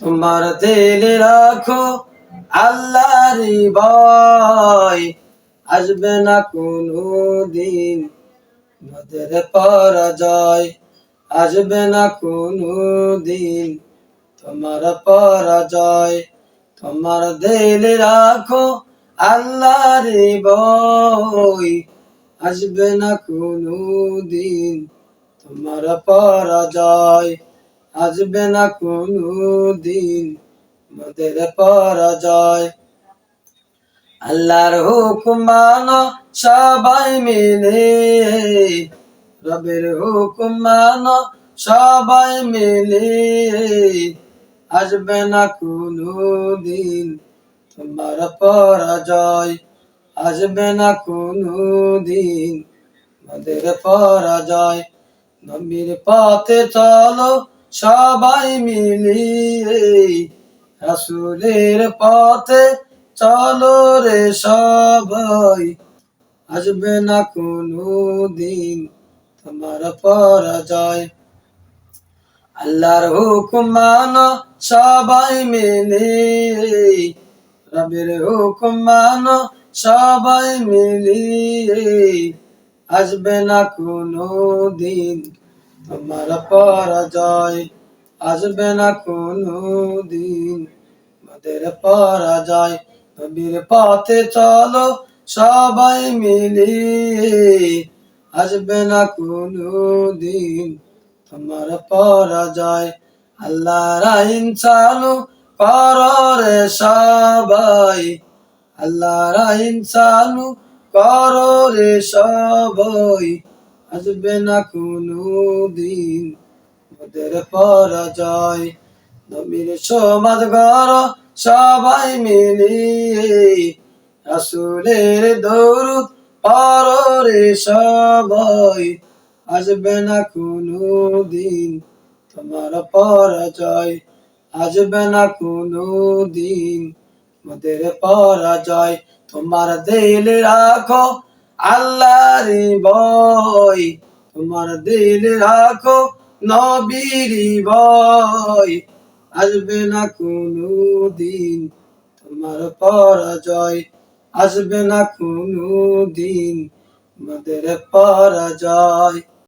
তোমার দিলে রাখো আল্লাহরই ভয়, আসবে না কোনো দিন মোদের পরাজয়, আসবে না কোনো দিন তোমার পরাজয়। তোমার দিলে রাখো আল্লাহরই ভয়, আসবে না কোনো দিন তোমার পরাজয়, আসবে না কোনো দিন মোদের পরাজয়। আল্লাহর হুকুম মানো সবাই মিলে, রবের হুকুম মানো সবাই মিলে, আসবে না কোনো দিন তোমার পরাজয়, আসবে না কোনো দিন মোদের পরাজয়। নবীর পথে চলো সবাই মিলিয়ে, রাসূলের পথে চলো রে সবাই, আসবে না কোনো দিন তোমার পরাজয়। আল্লাহর হুকুম মানো সবাই মিলিয়ে, রবের হুকুম মানো সবাই মিলিয়ে, আসবে না কোনো দিন তোমার পরাজয়, আসবে না কোনো দিন মোদের পরাজয়। নবীর পথে চলো সবাই মিলিয়ে, আসবে না কোনো দিন তোমার পরাজয়। আল্লাহর আইন চালু করো রে সবাই, আল্লাহর আইন চালু করো রে সবাই, আসবে না কোনো দিন মোদের পরাজয়। নবীর সমাজ গড় সবাই মিলিয়ে, রাসূলের দরুদ পড়ো রে সবাই, আসবে না কোনো দিন তোমার পরাজয়, আসবে না কোনো দিন মোদের পরাজয়। তোমার দিলে রাখো আল্লাহরই ভয়, তোমার দিলে রাখো নবীরই ভয়, আসবে না কোনো দিন তোমার পরাজয়, আসবে না কোনো দিন মোদের পরাজয়।